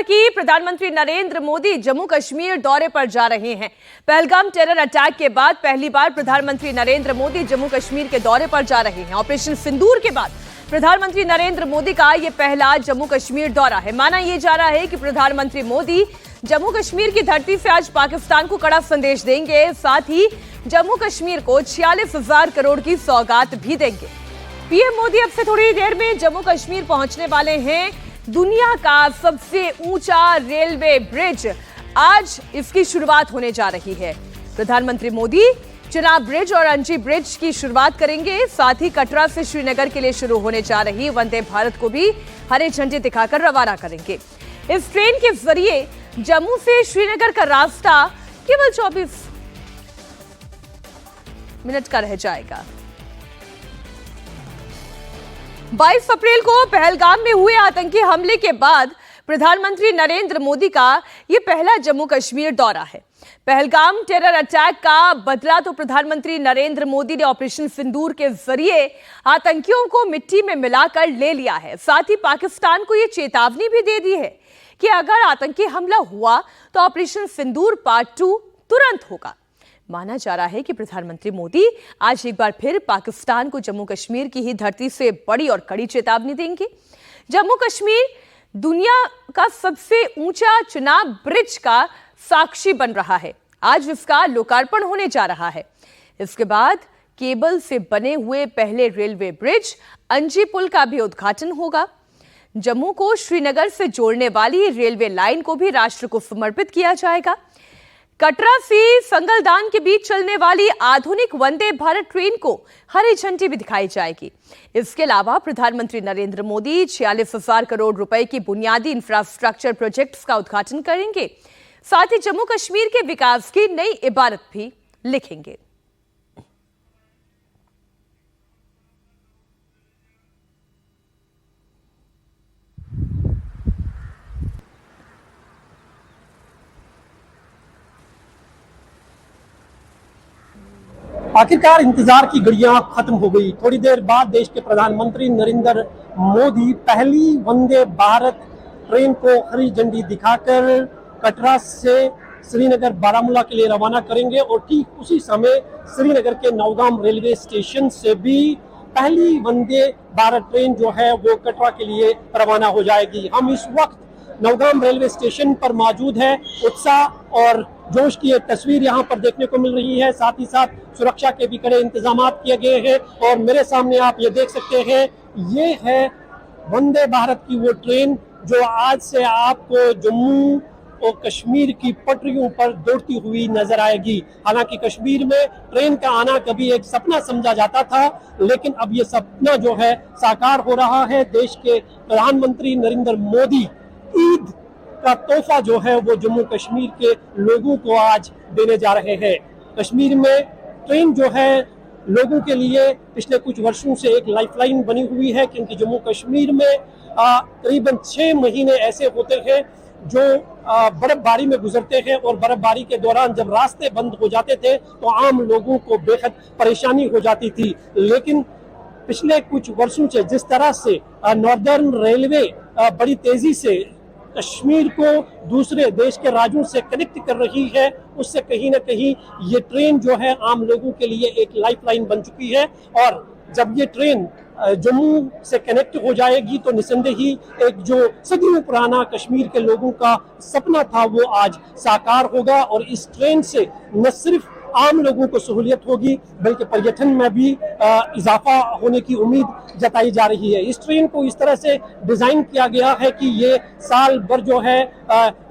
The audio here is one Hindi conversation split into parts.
खबर की। प्रधानमंत्री नरेंद्र मोदी जम्मू कश्मीर दौरे पर जा रहे हैं। पहलगाम टेरर अटैक के बाद पहली बार प्रधानमंत्री नरेंद्र मोदी जम्मू कश्मीर के दौरे पर जा रहे हैं। ऑपरेशन सिंदूर के बाद प्रधानमंत्री नरेंद्र मोदी का यह पहला जम्मू कश्मीर दौरा है। माना यह जा रहा है कि प्रधानमंत्री मोदी जम्मू कश्मीर की धरती से आज पाकिस्तान को कड़ा संदेश देंगे, साथ ही जम्मू कश्मीर को 46,000 करोड़ की सौगात भी देंगे। पीएम मोदी अब से थोड़ी देर में जम्मू कश्मीर पहुंचने वाले हैं। दुनिया का सबसे ऊंचा रेलवे ब्रिज, आज इसकी शुरुआत होने जा रही है। प्रधानमंत्री मोदी चिनाब ब्रिज और अंजी ब्रिज की शुरुआत करेंगे, साथ ही कटरा से श्रीनगर के लिए शुरू होने जा रही वंदे भारत को भी हरे झंडे दिखाकर रवाना करेंगे। इस ट्रेन के जरिए जम्मू से श्रीनगर का रास्ता केवल 24 मिनट का रह जाएगा। 22 अप्रैल को पहलगाम में हुए आतंकी हमले के बाद प्रधानमंत्री नरेंद्र मोदी का यह पहला जम्मू कश्मीर दौरा है। पहलगाम टेरर अटैक का बदला तो प्रधानमंत्री नरेंद्र मोदी ने ऑपरेशन सिंदूर के जरिए आतंकियों को मिट्टी में मिलाकर ले लिया है। साथ ही पाकिस्तान को यह चेतावनी भी दे दी है कि अगर आतंकी हमला हुआ तो ऑपरेशन सिंदूर पार्ट 2 तुरंत होगा। माना जा रहा है कि प्रधानमंत्री मोदी आज एक बार फिर पाकिस्तान को जम्मू कश्मीर की ही धरती से बड़ी और कड़ी चेतावनी देंगे। जम्मू कश्मीर दुनिया का सबसे ऊंचा चिनाब ब्रिज का साक्षी बन रहा है। आज इसका लोकार्पण होने जा रहा है। इसके बाद केबल से बने हुए पहले रेलवे ब्रिज अंजी पुल का भी उद्घाटन होगा। जम्मू को श्रीनगर से जोड़ने वाली रेलवे लाइन को भी राष्ट्र को समर्पित किया जाएगा। कटरा से संगलदान के बीच चलने वाली आधुनिक वंदे भारत ट्रेन को हरी झंडी भी दिखाई जाएगी। इसके अलावा प्रधानमंत्री नरेंद्र मोदी 46,000 करोड़ रुपए की बुनियादी इंफ्रास्ट्रक्चर प्रोजेक्ट्स का उद्घाटन करेंगे, साथ ही जम्मू कश्मीर के विकास की नई इबारत भी लिखेंगे। आखिरकार इंतजार की घड़ियां खत्म हो गई। थोड़ी देर बाद देश के प्रधानमंत्री नरेंद्र मोदी पहली वंदे भारत ट्रेन को हरी झंडी दिखाकर कटरा से श्रीनगर बारामूला के लिए रवाना करेंगे और ठीक उसी समय श्रीनगर के नौगाम रेलवे स्टेशन से भी पहली वंदे भारत ट्रेन जो है वो कटरा के लिए रवाना हो जाएगी। हम इस वक्त नौगाम रेलवे स्टेशन पर मौजूद है। उत्साह और जोश की एक तस्वीर यहाँ पर देखने को मिल रही है। साथ ही साथ सुरक्षा के भी कड़े इंतजाम किए गए हैं और मेरे सामने आप ये देख सकते हैं, ये है वंदे भारत की वो ट्रेन जो आज से आपको जम्मू और कश्मीर की पटरियों पर दौड़ती हुई नजर आएगी। हालांकि कश्मीर में ट्रेन का आना कभी एक सपना समझा जाता था, लेकिन अब ये सपना जो है साकार हो रहा है। देश के प्रधानमंत्री नरेंद्र मोदी ईद का तोहफा जो है वो जम्मू कश्मीर के लोगों को आज देने जा रहे हैं। कश्मीर में ट्रेन जो है लोगों के लिए पिछले कुछ वर्षों से एक लाइफलाइन बनी हुई है, क्योंकि जम्मू कश्मीर में करीबन 6 महीने ऐसे होते हैं जो बर्फबारी में गुजरते हैं और बर्फबारी के दौरान जब रास्ते बंद हो जाते थे तो आम लोगों को बेहद परेशानी हो जाती थी। लेकिन पिछले कुछ वर्षों से जिस तरह से नॉर्दर्न रेलवे बड़ी तेजी से कश्मीर को दूसरे देश के राज्यों से कनेक्ट कर रही है, उससे कहीं ना कहीं ये ट्रेन जो है आम लोगों के लिए एक लाइफलाइन बन चुकी है। और जब ये ट्रेन जम्मू से कनेक्ट हो जाएगी तो निसंदेह ही एक जो सदियों पुराना कश्मीर के लोगों का सपना था वो आज साकार होगा। और इस ट्रेन से न सिर्फ आम लोगों को सहूलियत होगी बल्कि पर्यटन में भी इजाफा होने की उम्मीद जताई जा रही है। इस ट्रेन को इस तरह से डिजाइन किया गया है कि ये साल भर जो है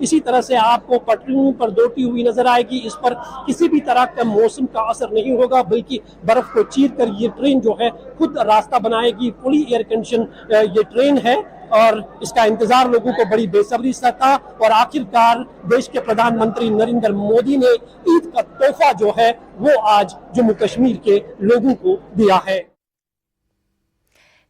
इसी तरह से आपको पटरियों पर दौड़ती हुई नजर आएगी। इस पर किसी भी तरह का मौसम का असर नहीं होगा, बल्कि बर्फ को चीर कर ये ट्रेन जो है खुद रास्ता बनाएगी। फुली एयर कंडीशन ये ट्रेन है और इसका इंतजार लोगों को बड़ी बेसब्री से था। और आखिरकार देश के प्रधानमंत्री नरेंद्र मोदी ने ईद का तोहफा जो है वो आज जम्मू कश्मीर के लोगों को दिया है।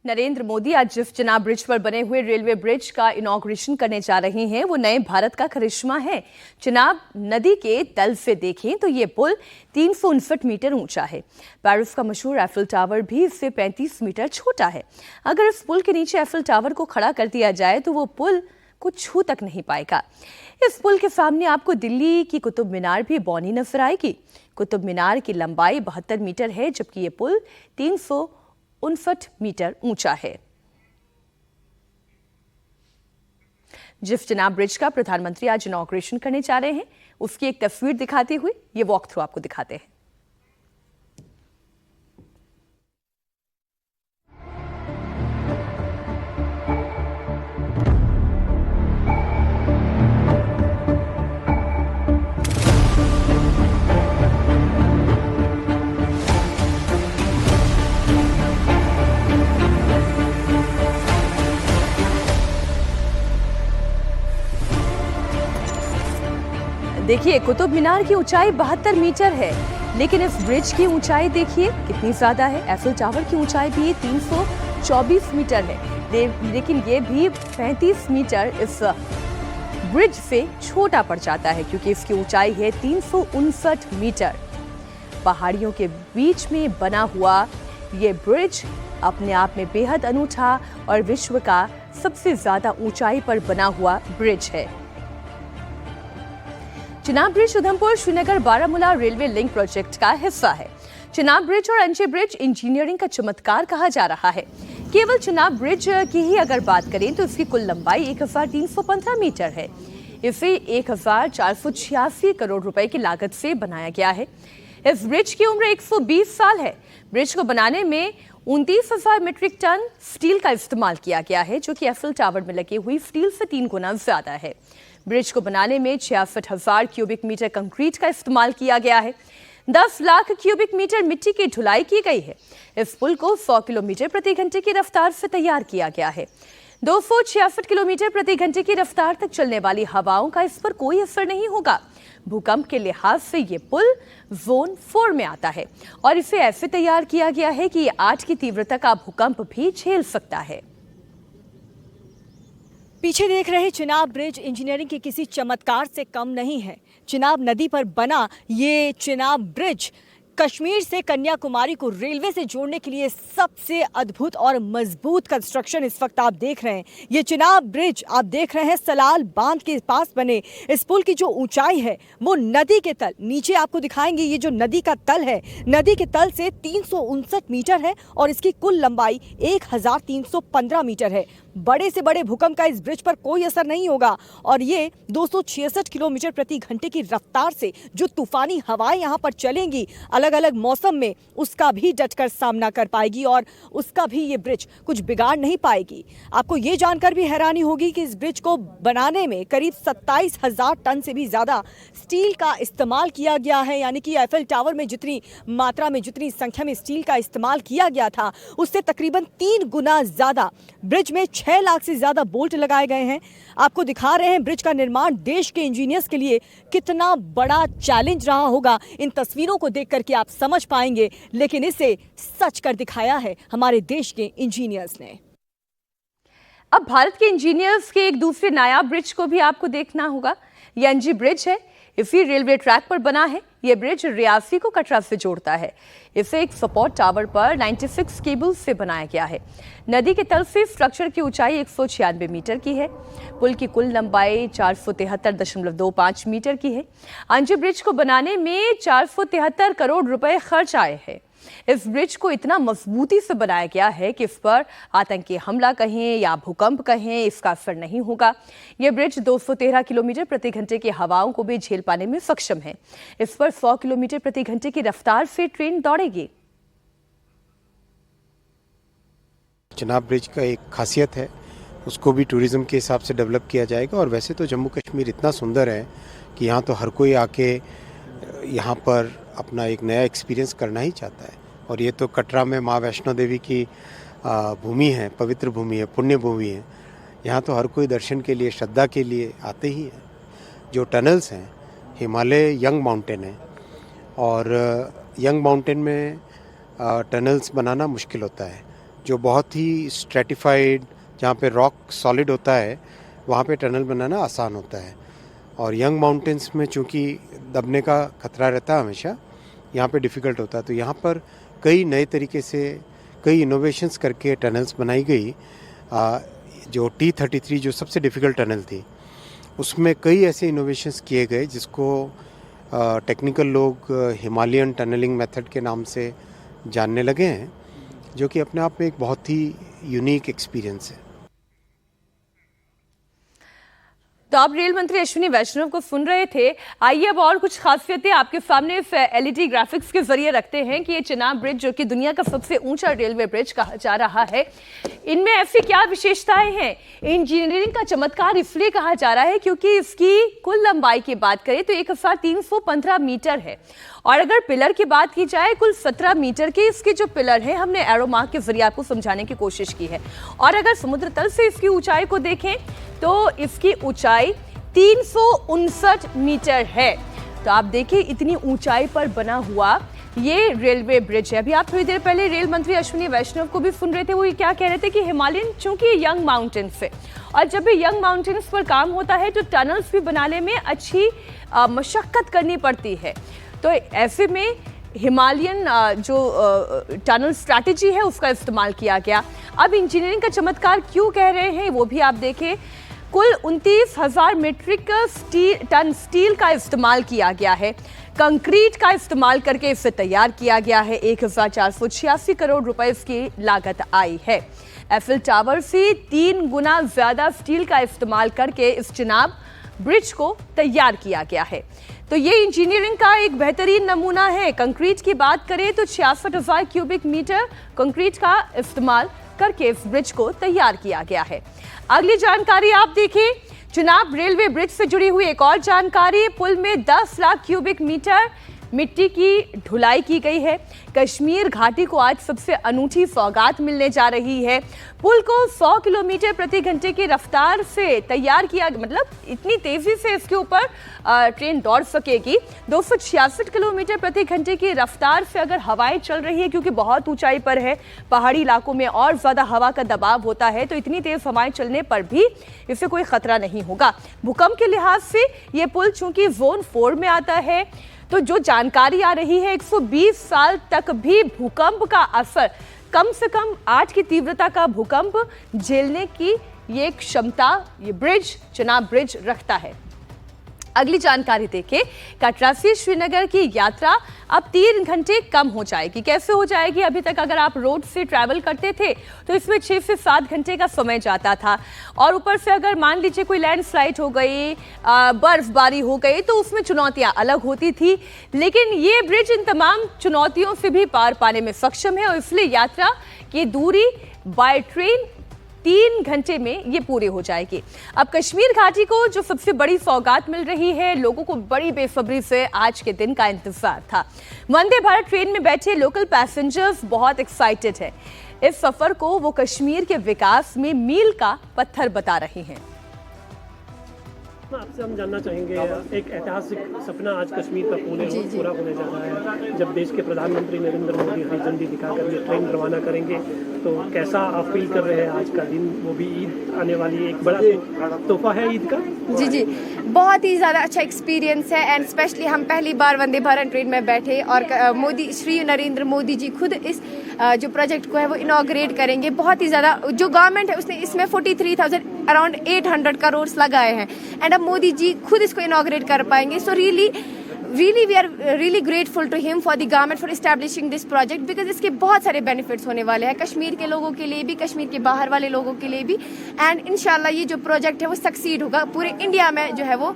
नरेंद्र मोदी आज जिस चिनाब ब्रिज पर बने हुए रेलवे ब्रिज का इनॉग्रेशन करने जा रहे हैं वो नए भारत का करिश्मा है। चिनाब नदी के तल से देखें तो ये पुल 359 मीटर ऊंचा है। पेरिस का मशहूर एफिल टावर भी इससे 35 मीटर छोटा है। अगर इस पुल के नीचे एफिल टावर को खड़ा कर दिया जाए तो वो पुल को छू तक नहीं पाएगा। इस पुल के सामने आपको दिल्ली की कुतुब मीनार भी बौनी नजर आएगी। कुतुब मीनार की लंबाई 72 मीटर है, जबकि ये पुल 359 मीटर ऊंचा है। जिस चिनाब ब्रिज का प्रधानमंत्री आज इनॉग्रेशन करने जा रहे हैं, उसकी एक तस्वीर दिखाते हुए ये वॉक थ्रू आपको दिखाते हैं। देखिए, कुतुब मीनार की ऊंचाई 72 मीटर है, लेकिन इस ब्रिज की ऊंचाई देखिए कितनी ज्यादा है। एफिल टावर की ऊंचाई भी 324 मीटर है, लेकिन ये भी 35 मीटर इस ब्रिज से छोटा पड़ जाता है, क्योंकि इसकी ऊंचाई है 359 मीटर। पहाड़ियों के बीच में बना हुआ ये ब्रिज अपने आप में बेहद अनूठा और विश्व का सबसे ज्यादा ऊंचाई पर बना हुआ ब्रिज है। Chenab bridge Udhampur Srinagar Baramulla railway link project का हिस्सा है। चिनाब ब्रिज और अंजे ब्रिज इंजीनियरिंग का चमत्कार कहा जा रहा है। केवल चिनाब ब्रिज की ही अगर बात करें तो इसकी कुल लंबाई 1315 मीटर है। इसे 1486 करोड़ रुपए की लागत से बनाया गया है। इस ब्रिज की उम्र 120 साल है। ब्रिज को बनाने में 29,000 मीट्रिक टन स्टील का इस्तेमाल किया गया है, जो कि एफिल टावर में लगी हुई स्टील से 3 गुना ज्यादा है। ब्रिज को बनाने में 66,000 क्यूबिक मीटर कंक्रीट का इस्तेमाल किया गया है। 10 लाख क्यूबिक मीटर मिट्टी की ढुलाई की गई है। इस पुल को 100 किलोमीटर प्रति घंटे की रफ्तार से तैयार किया गया है। 266 किलोमीटर प्रति घंटे की रफ्तार तक चलने वाली हवाओं का इस पर कोई असर नहीं होगा। भूकंप के लिहाज से ये पुल जोन 4 में आता है और इसे ऐसे तैयार किया गया है कि ये 8 की तीव्रता का भूकंप भी झेल सकता है। पीछे देख रहे चिनाब ब्रिज इंजीनियरिंग के किसी चमत्कार से कम नहीं है। चिनाब नदी पर बना ये चिनाब ब्रिज कश्मीर से कन्याकुमारी को रेलवे से जोड़ने के लिए सबसे अद्भुत और मजबूत कंस्ट्रक्शन इस वक्त आप देख रहे हैं। ये चिनाब ब्रिज आप देख रहे हैं सलाल बांध के पास बने इस पुल की जो ऊंचाई है वो नदी के तल, नीचे आपको दिखाएंगे ये जो नदी का तल है, नदी के तल से 359 मीटर है और इसकी कुल लंबाई 1315 मीटर है। बड़े से बड़े भूकंप का इस ब्रिज पर कोई असर नहीं होगा और ये 266 किलोमीटर प्रति घंटे की रफ्तार से जो तूफानी हवाएं यहाँ पर चलेंगी अलग अलग मौसम में, उसका भी डटकर सामना कर पाएगी और उसका भी ये ब्रिज कुछ बिगाड़ नहीं पाएगी। आपको ये जानकर भी हैरानी होगी कि इस ब्रिज को बनाने में करीब 27,000 टन से भी ज्यादा स्टील का इस्तेमाल किया गया है। यानी कि एफिल टावर में जितनी मात्रा में, जितनी संख्या में स्टील का इस्तेमाल किया गया था, उससे तकरीबन 3 गुना ज्यादा। ब्रिज में 6 लाख से ज्यादा बोल्ट लगाए गए हैं। आपको दिखा रहे हैं ब्रिज का निर्माण देश के इंजीनियर्स के लिए कितना बड़ा चैलेंज रहा होगा। इन तस्वीरों को देख करके आप समझ पाएंगे, लेकिन इसे सच कर दिखाया है हमारे देश के इंजीनियर्स ने। अब भारत के इंजीनियर्स के एक दूसरे नायाब ब्रिज को भी आपको देखना होगा। ये अंजी ब्रिज है, इसी रेलवे ट्रैक पर बना है। यह ब्रिज रियासी को कटरा से जोड़ता है। इसे एक सपोर्ट टावर पर 96 केबल से बनाया गया है। नदी के तल से स्ट्रक्चर की ऊंचाई 196 मीटर की है। पुल की कुल लंबाई 473.25 मीटर की है। अंजी ब्रिज को बनाने में 473 करोड़ रुपए खर्च आए हैं। इस ब्रिज को इतना मजबूती से बनाया गया है कि इस पर आतंकी हमला कहें या भूकंप कहें, इसका असर नहीं होगा। यह ब्रिज 213 किलोमीटर प्रति घंटे की हवाओं को भी झेल पाने में सक्षम है। इस पर 100 किलोमीटर प्रति घंटे की रफ्तार से ट्रेन दौड़ेगी। चिनाब ब्रिज का एक खासियत है, उसको भी टूरिज्म के हिसाब से डेवलप किया जाएगा। और वैसे तो जम्मू कश्मीर इतना सुंदर है कि यहाँ तो हर कोई आके यहाँ पर अपना एक नया एक्सपीरियंस करना ही चाहता है। और ये तो कटरा में माँ वैष्णो देवी की भूमि है, पवित्र भूमि है, पुण्य भूमि है। यहाँ तो हर कोई दर्शन के लिए, श्रद्धा के लिए आते ही है। जो टनल्स हैं, हिमालय यंग माउंटेन है और यंग माउंटेन में टनल्स बनाना मुश्किल होता है। जो बहुत ही स्ट्रेटिफाइड, जहाँ पे रॉक सॉलिड होता है, वहाँ पे टनल बनाना आसान होता है। और यंग माउंटेन्स में चूँकि दबने का खतरा रहता है हमेशा, यहाँ पे डिफ़िकल्ट होता है। तो यहाँ पर कई नए तरीके से, कई इनोवेशंस करके टनल्स बनाई गई, जो T33 जो सबसे डिफ़िकल्ट टनल थी, उसमें कई ऐसे इनोवेशंस किए गए जिसको टेक्निकल लोग हिमालयन टनलिंग मेथड के नाम से जानने लगे हैं, जो कि अपने आप में एक बहुत ही यूनिक एक्सपीरियंस है। तो आप रेल मंत्री अश्विनी वैष्णव को सुन रहे थे। आइए अब और कुछ खासियतें आपके सामने इस एलईडी ग्राफिक्स के जरिए रखते हैं कि ये चिनाब ब्रिज, जो कि दुनिया का सबसे ऊंचा रेलवे ब्रिज कहा जा रहा है, इनमें ऐसी क्या विशेषताएं हैं। इंजीनियरिंग का चमत्कार इसलिए कहा जा रहा है क्योंकि इसकी कुल लंबाई की बात करें तो 1315 मीटर है, और अगर पिलर की बात की जाए कुल 17 मीटर के इसके जो पिलर हैं, हमने एरो मार्क के जरिए आपको समझाने की कोशिश की है। और अगर समुद्र तल से इसकी ऊंचाई को देखें तो इसकी ऊंचाई 359 मीटर है। तो आप देखिए इतनी ऊंचाई पर बना हुआ ये रेलवे ब्रिज है। अभी आप थोड़ी देर पहले रेल मंत्री अश्विनी वैष्णव को भी सुन रहे थे, वो ये क्या कह रहे थे कि हिमालयन चूंकि यंग माउंटेन्स है, और जब भी यंग माउंटेन्स पर काम होता है तो टनल्स भी बनाने में अच्छी मशक्कत करनी पड़ती है। तो ऐसे में हिमालयन जो टनल स्ट्रैटेजी है उसका इस्तेमाल किया गया। अब इंजीनियरिंग का चमत्कार क्यों कह रहे हैं वो भी आप देखें। कुल 29,000 मीट्रिक टन स्टील का इस्तेमाल किया गया है, कंक्रीट का इस्तेमाल करके इसे तैयार किया गया है। 1486 करोड़ रुपए इसकी लागत आई है। एफिल टावर से 3 गुना ज्यादा स्टील का इस्तेमाल करके इस चिनाब ब्रिज को तैयार किया गया है। तो ये इंजीनियरिंग का एक बेहतरीन नमूना है। कंक्रीट की बात करें तो 66,000 क्यूबिक मीटर कंक्रीट का इस्तेमाल करके इस ब्रिज को तैयार किया गया है। अगली जानकारी आप देखें, चिनाब रेलवे ब्रिज से जुड़ी हुई एक और जानकारी। पुल में 10 लाख क्यूबिक मीटर मिट्टी की ढुलाई की गई है। कश्मीर घाटी को आज सबसे अनूठी सौगात मिलने जा रही है। पुल को 100 किलोमीटर प्रति घंटे की रफ्तार से तैयार किया, मतलब इतनी तेजी से इसके ऊपर ट्रेन दौड़ सकेगी। 266 किलोमीटर प्रति घंटे की रफ्तार से अगर हवाएं चल रही है, क्योंकि बहुत ऊंचाई पर है, पहाड़ी इलाकों में और ज्यादा हवा का दबाव होता है, तो इतनी तेज हवाएं चलने पर भी इससे कोई खतरा नहीं होगा। भूकंप के लिहाज से ये पुल चूंकि जोन 4 में आता है, तो जो जानकारी आ रही है 120 साल तक भी भूकंप का असर, कम से कम 8 की तीव्रता का भूकंप झेलने की ये क्षमता ये ब्रिज, चिनाब ब्रिज रखता है। अगली जानकारी देखें, कटरा से श्रीनगर की यात्रा अब 3 घंटे कम हो जाएगी। कैसे हो जाएगी? अभी तक अगर आप रोड से ट्रैवल करते थे तो इसमें 6 से 7 घंटे का समय जाता था, और ऊपर से अगर मान लीजिए कोई लैंडस्लाइड हो गई, बर्फबारी हो गई, तो उसमें चुनौतियां अलग होती थी। लेकिन ये ब्रिज इन तमाम चुनौतियों से भी पार पाने में सक्षम है, और इसलिए यात्रा की दूरी बाय ट्रेन 3 घंटे में ये पूरी हो जाएगी। अब कश्मीर घाटी को जो सबसे बड़ी सौगात मिल रही है, लोगों को बड़ी बेसब्री से आज के दिन का इंतजार था। वंदे भारत ट्रेन में बैठे लोकल पैसेंजर्स बहुत एक्साइटेड है। इस सफर को वो कश्मीर के विकास में मील का पत्थर बता रहे हैं। आपसे हम जानना चाहेंगे, एक ऐतिहासिक सपना आज कश्मीर का पूरा होने जा रहा है। जब देश के प्रधानमंत्री नरेंद्र मोदी हरी झंडी दिखाकर ये ट्रेन रवाना करेंगे, तो कैसा आप फील कर रहे हैं आज का दिन? वो भी ईद आने वाली एक बड़ा तोहफा है ईद का। जी, बहुत ही ज़्यादा अच्छा एक्सपीरियंस है, एंड स्पेशली हम पहली बार वंदे भारत ट्रेन में बैठे, और मोदी श्री नरेंद्र मोदी जी खुद इस जो प्रोजेक्ट को है वो इनॉग्रेट करेंगे। बहुत ही ज़्यादा जो गवर्नमेंट है उसने इसमें 43,000 अराउंड 800 करोड़ लगाए हैं, एंड अब मोदी जी खुद इसको इनॉग्रेट कर पाएंगे। So really we are really grateful to him for the government for establishing this project, because इसके बहुत सारे बेनिफिट्स होने वाले हैं कश्मीर के लोगों के लिए भी, कश्मीर के बाहर वाले लोगों के लिए भी, एंड इंशाल्लाह ये जो प्रोजेक्ट है वो सक्सीड होगा, पूरे इंडिया में जो है वो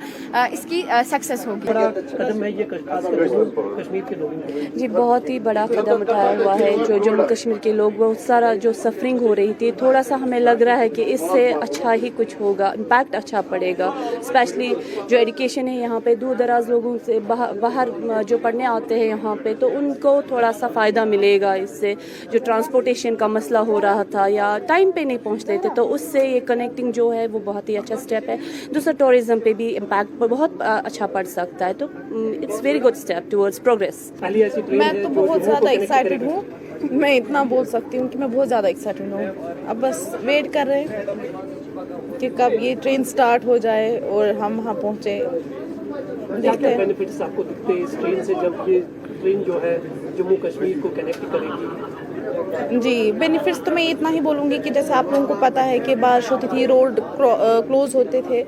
इसकी सक्सेस होगी। बड़ा कदम है ये कश्मीर के लोगों के लिए। जी, बहुत ही बड़ा कदम उठाया हुआ है। जो जम्मू कश्मीर के लोग, बहुत सारा जो सफरिंग हो रही थी, थोड़ा सा हमें लग रहा है कि इससे अच्छा ही कुछ होगा, इम्पैक्ट अच्छा पड़ेगा। स्पेशली जो एजुकेशन है यहाँ पे, दूर दराज लोगों से बाहर जो पढ़ने आते हैं यहाँ पे, तो उनको थोड़ा सा फ़ायदा मिलेगा इससे। जो ट्रांसपोर्टेशन का मसला हो रहा था या टाइम पे नहीं पहुँचते थे, तो उससे ये कनेक्टिंग जो है वो बहुत ही अच्छा स्टेप है। दूसरा, टूरिज्म पे भी इम्पैक्ट बहुत अच्छा पड़ सकता है, तो it's very good step towards progress. मैं तो बहुत ज़्यादा एक्साइटेड हूँ, मैं इतना बोल सकती हूँ कि मैं बहुत ज़्यादा एक्साइटेड हूँ। अब बस वेट कर रहे हैं। कि कब ये ट्रेन स्टार्ट हो जाए और हम वहाँ पहुँचे। क्या क्या बेनिफिट्स आपको दिखते हैं इस ट्रेन से, जब ये ट्रेन जो है जम्मू कश्मीर को कनेक्ट करेगी? जी, बेनिफिट्स तो मैं इतना ही बोलूँगी कि जैसे आप लोगों को पता है कि बारिश होती थी, रोड क्लोज होते थे,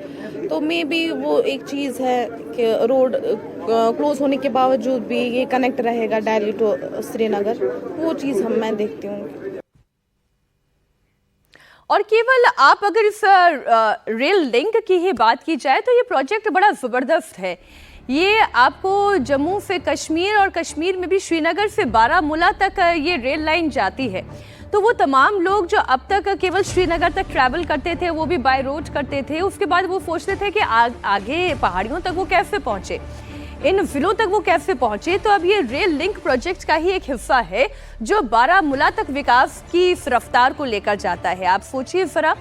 तो मे बी वो एक चीज़ है कि रोड क्लोज होने के बावजूद भी ये कनेक्ट रहेगा दिल्ली टू श्रीनगर, वो चीज़ मैं देखती हूँ। और केवल आप अगर इस रेल लिंक की ही बात की जाए तो ये प्रोजेक्ट बड़ा ज़बरदस्त है। ये आपको जम्मू से कश्मीर और कश्मीर में भी श्रीनगर से बारामूला तक ये रेल लाइन जाती है। तो वो तमाम लोग जो अब तक केवल श्रीनगर तक ट्रैवल करते थे, वो भी बाय रोड करते थे, उसके बाद वो सोचते थे कि आगे पहाड़ियों तक वो कैसे पहुंचे, इन जिलों तक वो कैसे पहुंचे। तो अब ये रेल लिंक प्रोजेक्ट का ही एक हिस्सा है जो बारामूला तक विकास की इस रफ्तार को लेकर जाता है। आप सोचिए जरा,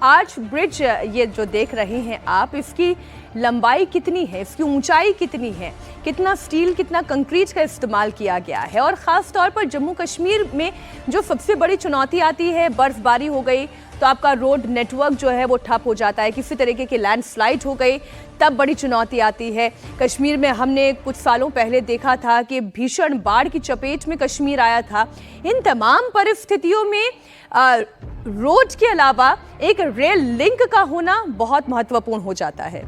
आर्च ब्रिज ये जो देख रहे हैं आप, इसकी लंबाई कितनी है, इसकी ऊंचाई कितनी है, कितना स्टील कितना कंक्रीट का इस्तेमाल किया गया है। और ख़ास तौर पर जम्मू कश्मीर में जो सबसे बड़ी चुनौती आती है, बर्फबारी हो गई तो आपका रोड नेटवर्क जो है वो ठप हो जाता है, किसी तरीके की लैंडस्लाइड हो गई तब बड़ी चुनौती आती है। कश्मीर में हमने कुछ सालों पहले देखा था कि भीषण बाढ़ की चपेट में कश्मीर आया था। इन तमाम परिस्थितियों में रोड के अलावा एक रेल लिंक का होना बहुत महत्वपूर्ण हो जाता है।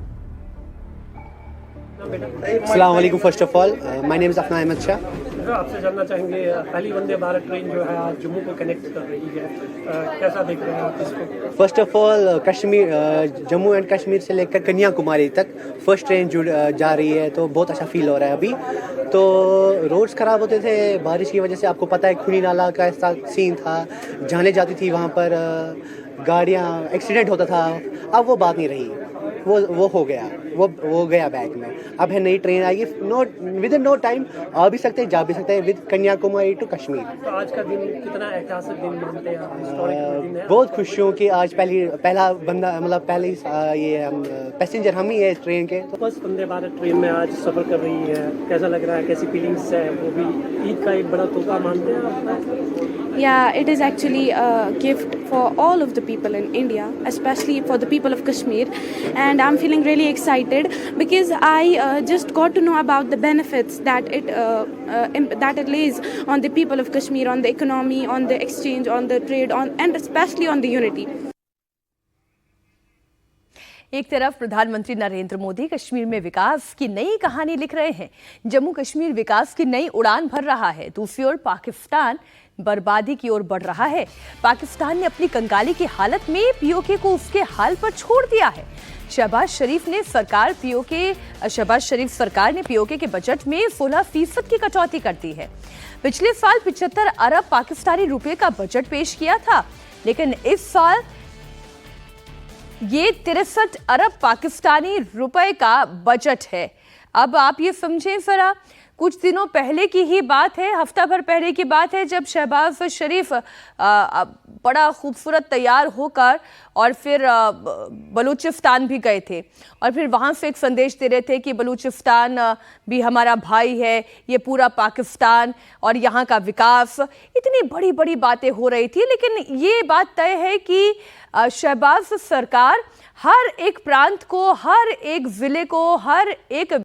अस्सलाम वालेकुम। First of all my name is Afna Ahmed Shah. आपसे जानना चाहेंगे, पहली वंदे भारत ट्रेन जो है आज जम्मू को कनेक्ट कर रही है, कैसा देख रहे हैं आप इसको? First of all Kashmir, Jammu and Kashmir से लेकर कन्याकुमारी तक फर्स्ट ट्रेन जा रही है, तो बहुत अच्छा फील हो रहा है अभी। तो रोड्स ख़राब होते थे बारिश की वजह से, आपको पता है खुनी नाला का ऐसा सीन था, जाने जाती थी वहाँ पर गाड़ियाँ, एक्सीडेंट होता था। अब वो बात नहीं रही, वो हो गया, वो गया बैग में। अब है नई ट्रेन आएगी, विद इन नो टाइम आ भी सकते हैं, जा भी सकते हैं, विद कन्याकुमारी टू कश्मीर। तो आज का दिन कितना ऐतिहासिक दिन मानते हैं आप? हिस्टोरिक दिन है। बहुत खुश हूँ कि आज पहला बंदा, मतलब पहले ये हम पैसेंजर हम ही है इस ट्रेन के। तो बस वंदे भारत ट्रेन में आज सफ़र कर रही है, कैसा लग रहा है, कैसी फीलिंग्स है? वो भी ईद का एक बड़ा तोहफा मानते हैं आप? Yeah, it is actually a gift for all of the people in India, especially for the people of Kashmir, and I'm feeling really excited because I just got to know about the benefits that it lays on the people of Kashmir, on the economy, on the exchange, on the trade, and especially on the unity. एक तरफ प्रधानमंत्री नरेंद्र मोदी कश्मीर में विकास की नई कहानी लिख रहे हैं, जम्मू कश्मीर विकास की नई उड़ान भर रहा है। दूसरी ओर पाकिस्तान बर्बादी की ओर बढ़ रहा है। पाकिस्तान ने अपनी कंगाली की हालत में पीओके को उसके हाल पर छोड़ दिया है। शहबाज शरीफ सरकार ने पीओके के बजट में 16% की कटौती कर दी है। पिछले साल 75 अरब पाकिस्तानी रुपए का बजट पेश किया था, लेकिन इस साल ये 63 अरब पाकिस्तानी रुपए का बजट है। अब आप ये समझें जरा, कुछ दिनों पहले की ही बात है, हफ्ता भर पहले की बात है, जब शहबाज शरीफ बड़ा खूबसूरत तैयार होकर और फिर बलूचिस्तान भी गए थे और फिर वहाँ से एक संदेश दे रहे थे कि बलूचिस्तान भी हमारा भाई है, ये पूरा पाकिस्तान और यहाँ का विकास। इतनी बड़ी बड़ी बातें हो रही थी, लेकिन ये बात तय है कि शहबाज सरकार हर एक प्रांत को, हर एक जिले को, हर एक